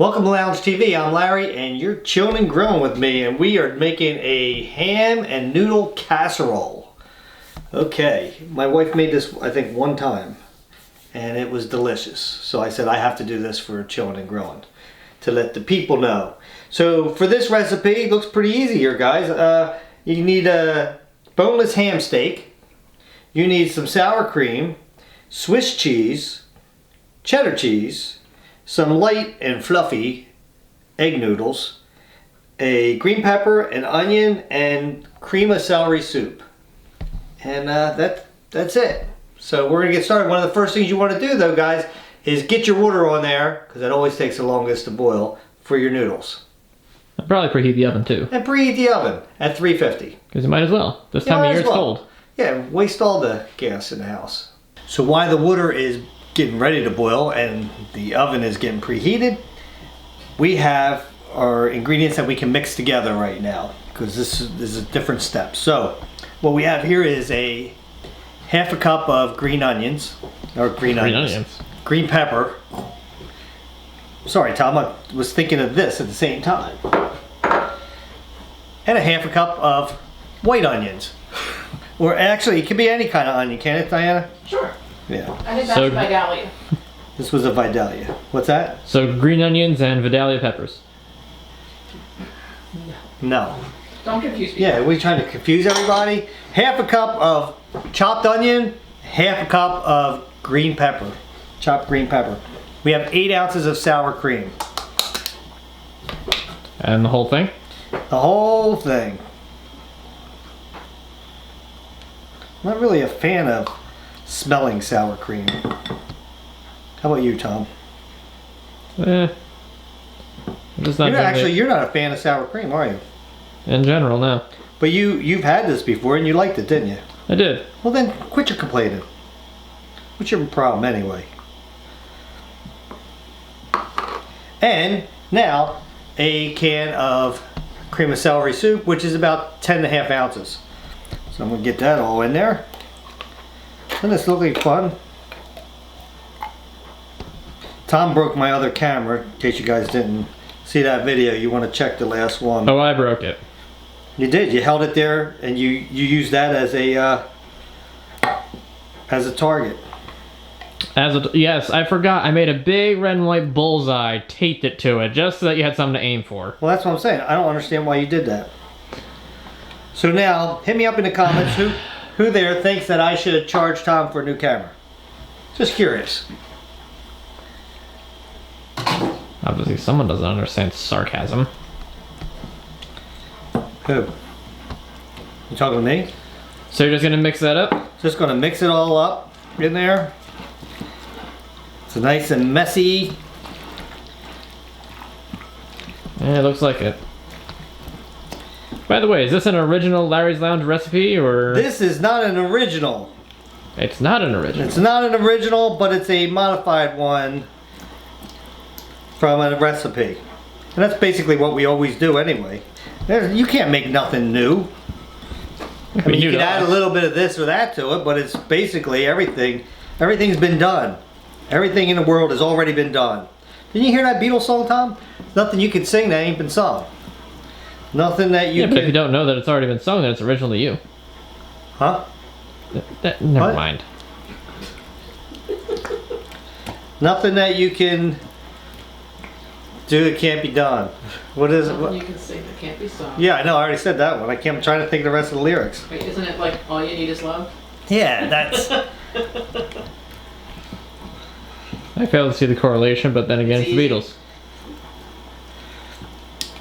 Welcome to Lounge TV. I'm Larry and you're chilling and grilling with me, and we are making a ham and noodle casserole. Okay, my wife made this I think one time and it was delicious. So I said I have to do this for chilling and grilling to let the people know. So for this recipe, it looks pretty easy here, guys. You need a boneless ham steak. You need some sour cream, Swiss cheese, cheddar cheese, some light and fluffy egg noodles, a green pepper, an onion, and cream of celery soup. And that's it. So we're gonna get started. One of the first things you want to do though, guys, is get your water on there, because that always takes the longest to boil, for your noodles. I'd probably preheat the oven too. And preheat the oven at 350. Because you might as well. This time of year it's cold. Yeah, waste all the gas in the house. So while the water is getting ready to boil and the oven is getting preheated, we have our ingredients that we can mix together right now, because this is a different step. So what we have here is a half a cup of green onions, green pepper. Sorry, Tom, I was thinking of this at the same time. And a half a cup of white onions. Or actually, it could be any kind of onion, can it, Diana? Sure. Yeah. I think that's Vidalia. This was a Vidalia. What's that? So green onions and Vidalia peppers. No. Don't confuse people. Yeah, are we trying to confuse everybody? Half a cup of chopped onion, half a cup of green pepper. Chopped green pepper. We have 8 ounces of sour cream. And the whole thing? The whole thing. I'm not really a fan of smelling sour cream. How about you, Tom? You're not a fan of sour cream, are you? In general, no. But you've had this before and you liked it, didn't you? I did. Well then, quit your complaining. What's your problem anyway? And now, a can of cream of celery soup, which is about 10.5 ounces. So I'm gonna get that all in there. Doesn't this look like fun? Tom broke my other camera, in case you guys didn't see that video. You want to check the last one. Oh, I broke it. You did. You held it there and you used that as a target. Yes, I forgot. I made a big red and white bullseye, taped it to it, just so that you had something to aim for. Well, that's what I'm saying. I don't understand why you did that. So now, hit me up in the comments who there thinks that I should charge Tom for a new camera. Just curious. Obviously, someone doesn't understand sarcasm. Who? You talking to me? So you're just gonna mix that up? Just gonna mix it all up in there. It's nice and messy. Yeah, it looks like it. By the way, is this an original Larry's Lounge recipe, or...? This is not an original. It's not an original. It's not an original, but it's a modified one from a recipe. And that's basically what we always do anyway. You can't make nothing new. I mean, you can add a little bit of this or that to it, but it's basically everything. Everything's been done. Everything in the world has already been done. Didn't you hear that Beatles song, Tom? Nothing you can sing that ain't been sung. Nothing that you but if you don't know that it's already been sung, then it's originally you. Huh? Never mind. Nothing that you can do that can't be done. What is it? Nothing you can sing that can't be sung. Yeah, I know. I already said that one. I'm trying to think of the rest of the lyrics. Wait, isn't it like all you need is love? Yeah, that's... I failed to see the correlation, but then again, it's the Beatles.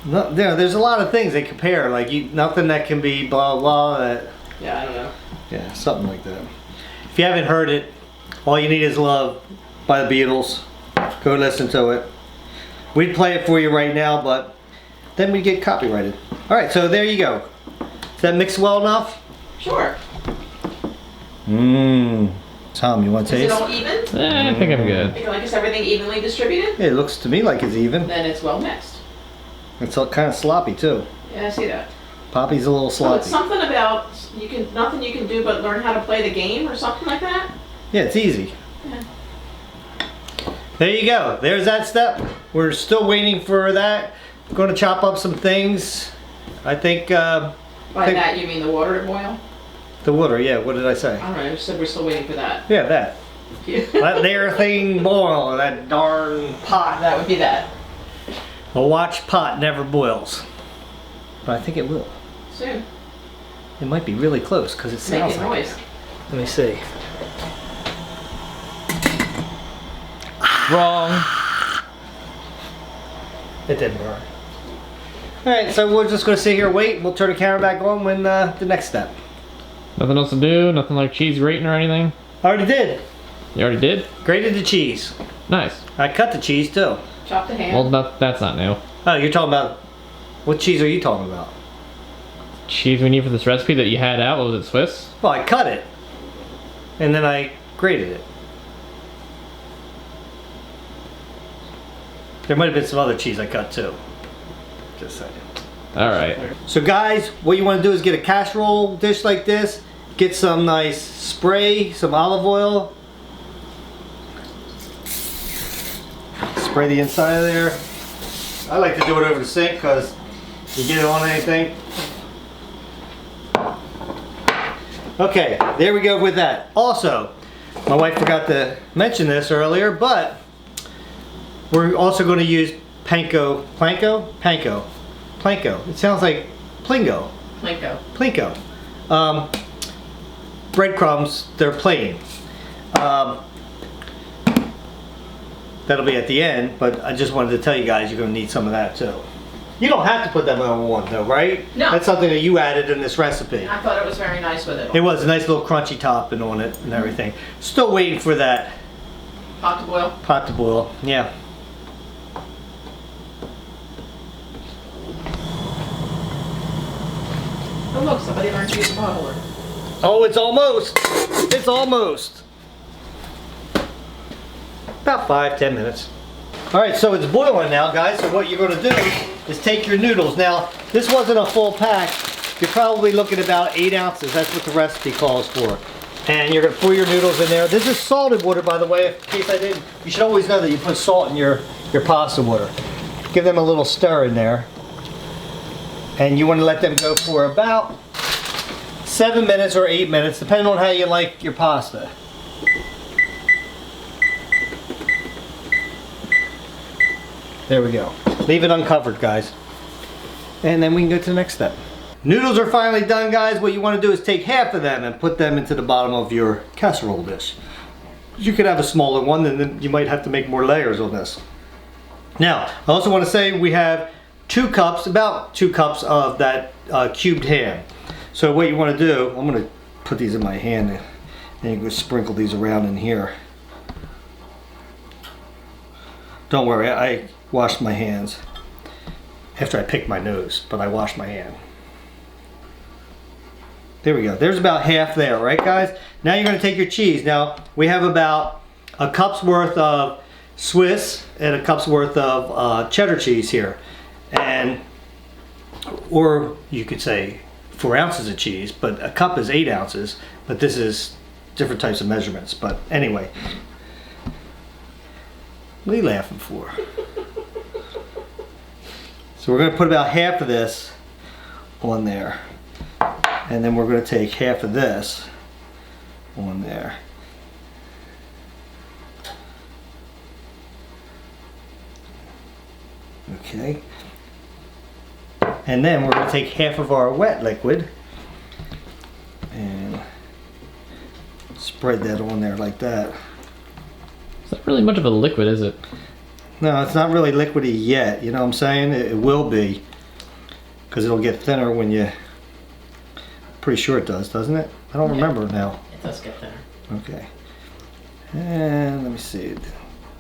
No, there's a lot of things they compare. Like nothing that can be blah blah. Yeah, I know. Yeah, something like that. If you haven't heard it, All You Need Is Love by the Beatles. Go listen to it. We'd play it for you right now, but then we get copyrighted. All right, so there you go. Is that mixed well enough? Sure. Mmm. Tom, you want to taste? Is it all even? I think I'm good. You like, is everything evenly distributed? Yeah, it looks to me like it's even. Then it's well mixed. It's kind of sloppy too. Yeah, I see that. Poppy's a little So sloppy. it's something about nothing you can do but learn how to play the game or something like that? Yeah, it's easy. Yeah. There you go. There's that step. we're still waiting for that. I'm going to chop up some things. I think. By that you mean the water to boil? The water, yeah. What did I say? I don't know. I just said we're still waiting for that. Yeah, that. Let their thing boil. That darn pot. That would be that. A watch pot never boils. But I think it will. Soon. It might be really close because it sounds Making like noise. it. Let me see. Wrong. It didn't burn. Alright, so we're just going to sit here and wait. We'll turn the camera back on when the next step. Nothing else to do? Nothing like cheese grating or anything? I already did. You already did? Grated the cheese. Nice. I cut the cheese too. Chop the ham. Well, that's not new. Oh, you're talking about... What cheese are you talking about? Cheese we need for this recipe that you had out, what was it, Swiss? Well, I cut it. And then I grated it. There might have been some other cheese I cut too. Just saying. Alright. So guys, what you want to do is get a casserole dish like this. Get some nice spray, some olive oil. Spray the inside of there. I like to do it over the sink because you get it on anything. Okay, there we go with that. Also, my wife forgot to mention this earlier, but we're also going to use panko. It sounds like plingo. Plinko. Breadcrumbs, they're plain. That'll be at the end, but I just wanted to tell you guys you're going to need some of that too. You don't have to put them on one though, right? No. That's something that you added in this recipe. I thought it was very nice with it. It was a nice little crunchy topping on it and everything. Still waiting for that Pot to boil. pot to boil. Yeah. Oh look, somebody learned to use a bottler. Oh, it's almost. It's almost. About 5-10 minutes. All right, so it's boiling now, guys. So what you're going to do is take your noodles. Now, this wasn't a full pack. You're probably looking at about 8 ounces. That's what the recipe calls for. And you're going to pour your noodles in there. This is salted water, by the way, in case I didn't. You should always know that you put salt in your pasta water. Give them a little stir in there. And you want to let them go for about 7 minutes or 8 minutes, depending on how you like your pasta. There we go. Leave it uncovered, guys. And then we can go to the next step. Noodles are finally done, guys. What you want to do is take half of them and put them into the bottom of your casserole dish. You could have a smaller one, and then you might have to make more layers on this. Now, I also want to say we have 2 cups, about 2 cups of that cubed ham. So what you want to do, I'm going to put these in my hand and you can sprinkle these around in here. Don't worry, I washed my hands after I picked my nose, but I washed my hand. There we go. There's about half there, right guys? Now you're going to take your cheese. Now we have about a cup's worth of Swiss and a cup's worth of cheddar cheese here. And, or you could say 4 ounces of cheese, but a cup is 8 ounces, but this is different types of measurements. But anyway, what are you laughing for? So we're going to put about half of this on there. And then we're going to take half of this on there. Okay. And then we're going to take half of our wet liquid and spread that on there like that. It's not really much of a liquid, is it? No, it's not really liquidy yet, you know what I'm saying? It will be, because it'll get thinner when you... Pretty sure it does, doesn't it? I don't remember now. It does get thinner. Okay. And let me see.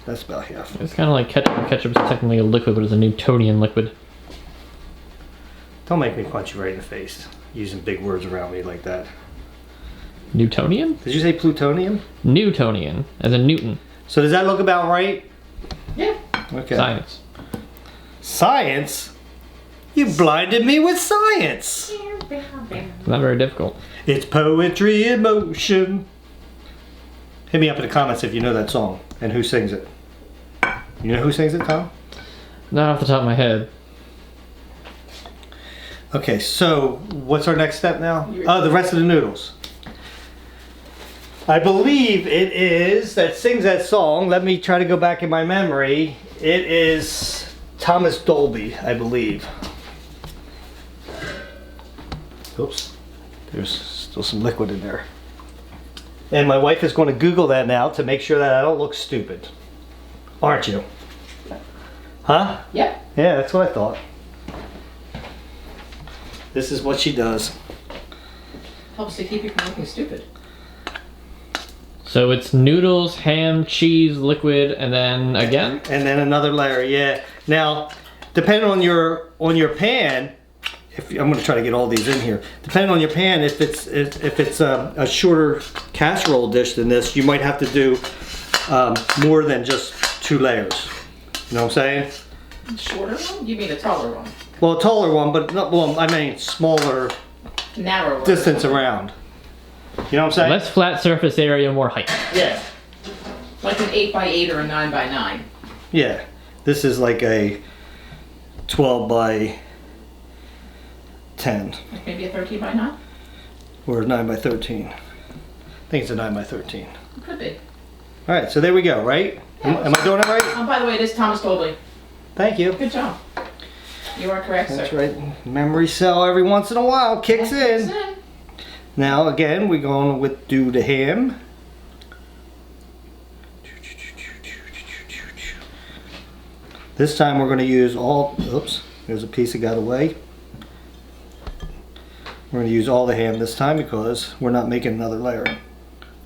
That's about half. It's kind of like ketchup. Ketchup is technically a liquid, but it's a Newtonian liquid. Don't make me punch you right in the face using big words around me like that. Newtonian? Did you say plutonium? Newtonian, as in Newton. So does that look about right? Yeah. Okay. Science. Science? You blinded me with science. It's not very difficult. It's poetry in motion. Hit me up in the comments if you know that song and who sings it. You know who sings it, Tom? Not off the top of my head. Okay, so what's our next step now? Oh, the rest of the noodles. I believe it is that sings that song. Let me try to go back in my memory. It is Thomas Dolby, I believe. Oops, there's still some liquid in there. And my wife is going to Google that now to make sure that I don't look stupid. Aren't you? Huh? Yep. Yeah, that's what I thought. This is what she does. Helps to keep you from looking stupid. So it's noodles, ham, cheese, liquid, and then again? And then another layer, yeah. Now, depending on your pan, I'm going to try to get all these in here. Depending on your pan, if it's a shorter casserole dish than this, you might have to do more than just 2 layers. You know what I'm saying? Shorter one? You mean a taller one? Well, a taller one, but not, well, I mean smaller Narrower. distance around. You know what I'm saying? Less flat surface area, more height. Yeah. Like an 8x8 or a 9x9. Yeah. This is like a 12 by 10 Like maybe a 13x9? or 9 by 13. I think it's a 9 by 13. It could be. All right, so there we go, right? Am I doing it right? Oh, by the way, it is Thomas Dolby. Thank you. Good job. You are correct, That's sir. right. Memory cell every once in a while kicks in. Now again, we're going with do the ham. This time we're going to use all, oops, there's a piece that got away. We're going to use all the ham this time because we're not making another layer.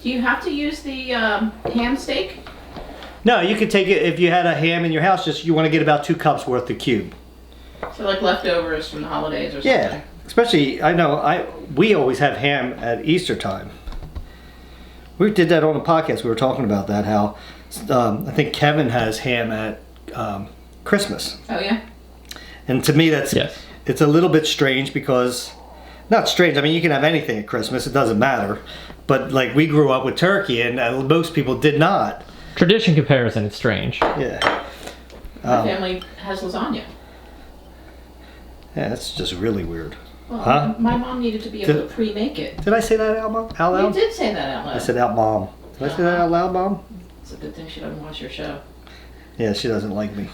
Do you have to use the ham steak? No, you could take it if you had a ham in your house, just you want to get about 2 cups worth of cube. So like leftovers from the holidays or something? Yeah, especially, I know, we always have ham at Easter time. We did that on the podcast, we were talking about that, how I think Kevin has ham at Christmas. Oh yeah? And to me that's, Yes. it's a little bit strange because, not strange, I mean you can have anything at Christmas, it doesn't matter. But like we grew up with turkey and most people did not. Tradition comparison, it's strange. Yeah. My family has lasagna. Yeah, that's just really weird. Well, Huh? my mom needed to be able to pre-make it. Did I say that out loud? You did say that out loud. I said out mom. Did I say that out loud, Mom? It's a good thing she doesn't watch your show. Yeah, she doesn't like me.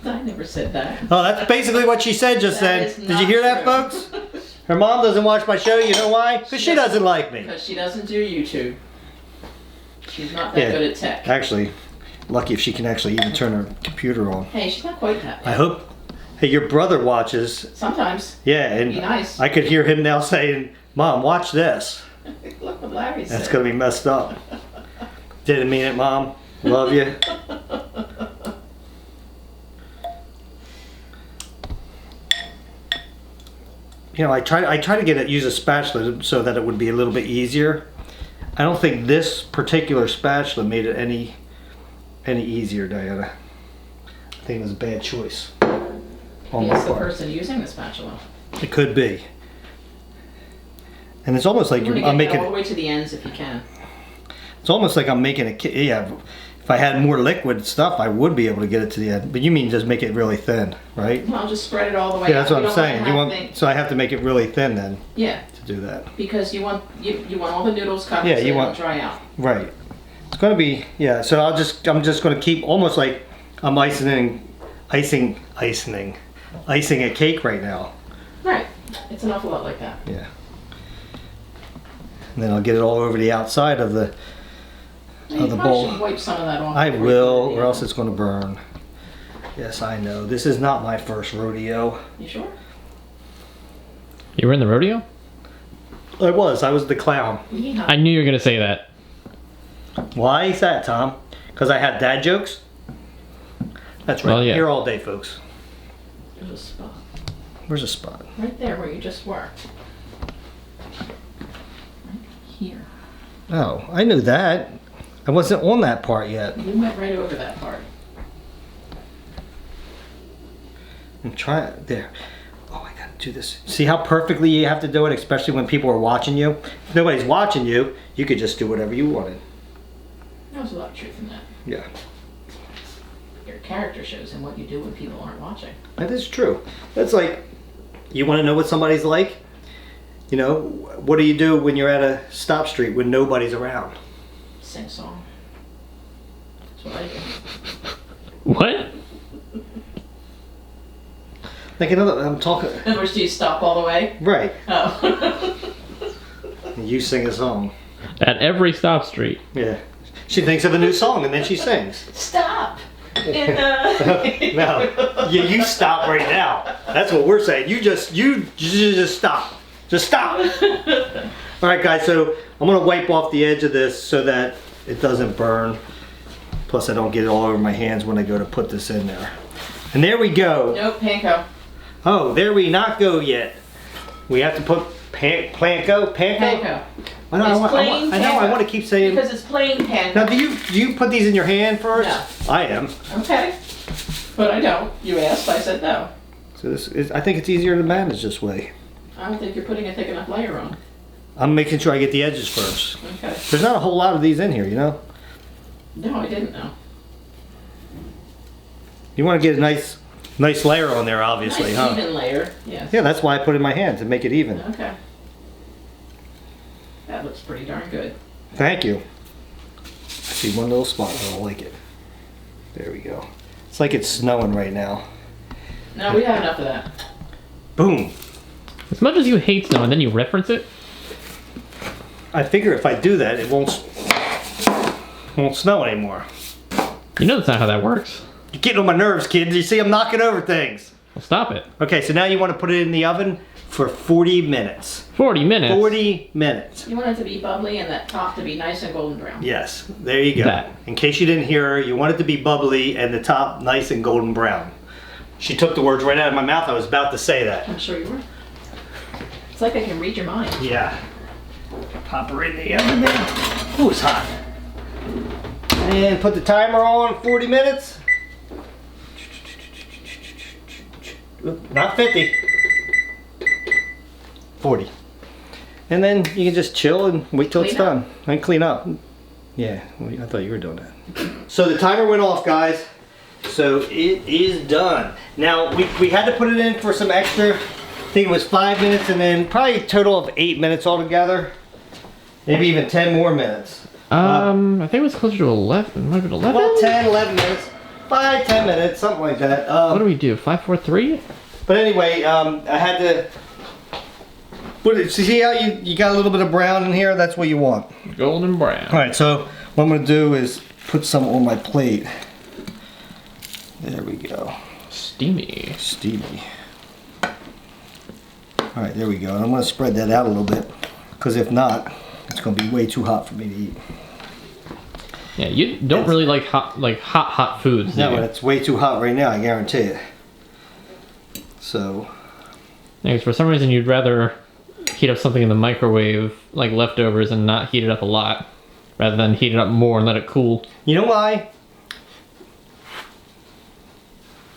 I never said that. Oh, that's basically what she said just That then. is Did you not hear that, true. folks? Her mom doesn't watch my show. You know why? Because she doesn't like me. Because she doesn't do YouTube. She's not that Yeah. good at tech. Actually, lucky if she can actually even turn her computer on. Hey, she's not quite that I bad. hope. Hey, your brother watches. Sometimes. Yeah, and Be nice. I could hear him now saying, "Mom, watch this." Look what Larry said. That's gonna be messed up. Didn't mean it, Mom. Love you. You know, I try to get it, use a spatula so that it would be a little bit easier. I don't think this particular spatula made it any easier, Diana. I think it was a bad choice on my Yes, the part. person using the spatula. It could be. And it's almost like You want to I'm get making. all the way to the ends if you can. It's almost like I'm making a. Yeah, if I had more liquid stuff, I would be able to get it to the end. But you mean just make it really thin, right? Well, just spread it all the way Yeah, that's out. what I'm saying. You want, things- so I have to make it really thin then Yeah, to do that. because you want all the noodles covered Yeah, so you they don't want- dry out. Right. It's gonna be, yeah. So I'm just gonna keep almost like I'm icing a cake right now. Right. It's an awful lot like that. Yeah. And then I'll get it all over the outside of the You the probably bowl. should wipe some of that off. I before you will, put it in or the else oven. it's gonna burn. Yes, I know. This is not my first rodeo. You sure? You were in the rodeo? I was the clown. Yeah. I knew you were gonna say that. Why is that, Tom? Because I had dad jokes? That's right. Well, yeah. Here all day, folks. There's a spot. Where's a spot? Right there where you just were. Right here. Oh, I knew that. I wasn't on that part yet. You went right over that part. I'm trying. There. Oh, I gotta do this. See how perfectly you have to do it, especially when people are watching you? If nobody's watching you, you could just do whatever you wanted. There's a lot of truth in that. Yeah. You're character shows and what you do when people aren't watching. That is true. That's like, you want to know what somebody's like? You know, what do you do when you're at a stop street when nobody's around? Sing a song. That's what I do. What? Like another, I'm talking. In other words, do you stop all the way? Right. Oh. You sing a song. At every stop street. Yeah. She thinks of a new song and then she sings. Stop! No. You stop right now. That's what we're saying. You just stop. Just stop. All right, guys. So I'm gonna wipe off the edge of this so that it doesn't burn. Plus, I don't get it all over my hands when I go to put this in there. And there we go. Nope, panko. Oh, there we not go yet. We have to put panko. Panko. I know. I want to keep saying. Because it's plain panko. Now, do you put these in your hand first? No. I am. Okay. But I don't. You asked, I said no. So this is, I think it's easier to manage this way. I don't think you're putting a thick enough layer on. I'm making sure I get the edges first. Okay. There's not a whole lot of these in here, you know? No, I didn't know. You want to get a nice layer on there, obviously, Nice huh? even layer, yes. Yeah, that's why I put it in my hand, to make it even. Okay. That looks pretty darn good. Thank you. I see one little spot where I don't like it. There we go. It's like it's snowing right now. No, we have enough of that. Boom. As much as you hate snow and then you reference it, I figure if I do that, it won't snow anymore. you know that's not how that works. You're getting on my nerves, kids. You see I'm knocking over things. Well, stop it. Okay, so now you want to put it in the oven for 40 minutes. 40 minutes. 40 minutes. You want it to be bubbly and that top to be nice and golden brown. Yes, there you go. That. In case you didn't hear her, you want it to be bubbly and the top nice and golden brown. She took the words right out of my mouth. I was about to say that. I'm sure you were. It's like I can read your mind. Yeah. Pop her in the oven there. Ooh, it's hot. And put the timer on 40 minutes. Not 50. 40. And then you can just chill and wait till it's Clean up. done. And clean up. Yeah, I thought you were doing that. So the timer went off, guys. So it is done. Now, we had to put it in for some extra. I think it was 5 minutes and then probably a total of 8 minutes altogether. Maybe even 10 more minutes. I think it was closer to 11. Might have been 11? Well, 10, 11 minutes. 5, 10 minutes, something like that. What do we do? 5, 4, 3? But anyway, I had to put it. See how you got a little bit of brown in here? That's what you want. Golden brown. All right, so what I'm going to do is put some on my plate. There we go. Steamy. Steamy. All right, there we go. And I'm going to spread that out a little bit, because if not, it's going to be way too hot for me to eat. Yeah, you don't really like hot foods, do No, you? it's way too hot right now, I guarantee it. So, Yeah, 'cause for some reason you'd rather heat up something in the microwave, like leftovers, and not heat it up a lot, rather than heat it up more and let it cool. you know why?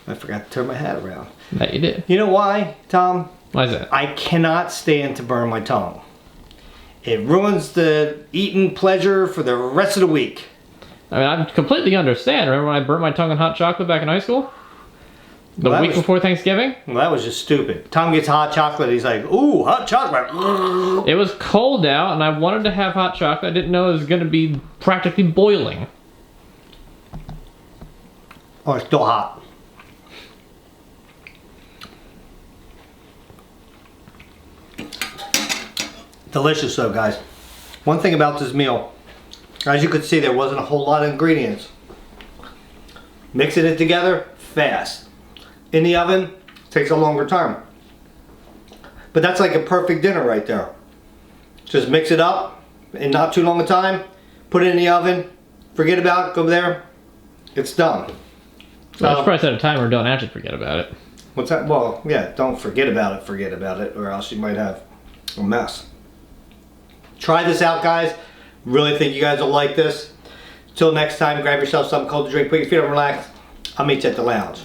I forgot to turn my hat around. That you did. You know why, Tom? Why is that? I cannot stand to burn my tongue. It ruins the eating pleasure for the rest of the week. I mean, I completely understand. Remember when I burnt my tongue on hot chocolate back in high school? The Well, that week was- before Thanksgiving? Well, that was just stupid. Tom gets hot chocolate. He's like, ooh, hot chocolate. It was cold out, and I wanted to have hot chocolate. I didn't know it was going to be practically boiling. Oh, it's still hot. Delicious though, guys. One thing about this meal, as you could see, there wasn't a whole lot of ingredients. Mixing it together, fast. In the oven, takes a longer time. But that's like a perfect dinner right there. Just mix it up in not too long a time, put it in the oven, forget about it, go there, it's done. So I should probably set a timer, don't actually forget about it. What's that? Well, yeah, don't forget about it, or else you might have a mess. Try this out, guys. Really think you guys will like this. Till next time, grab yourself something cold to drink, put your feet up, relax. I'll meet you at the lounge.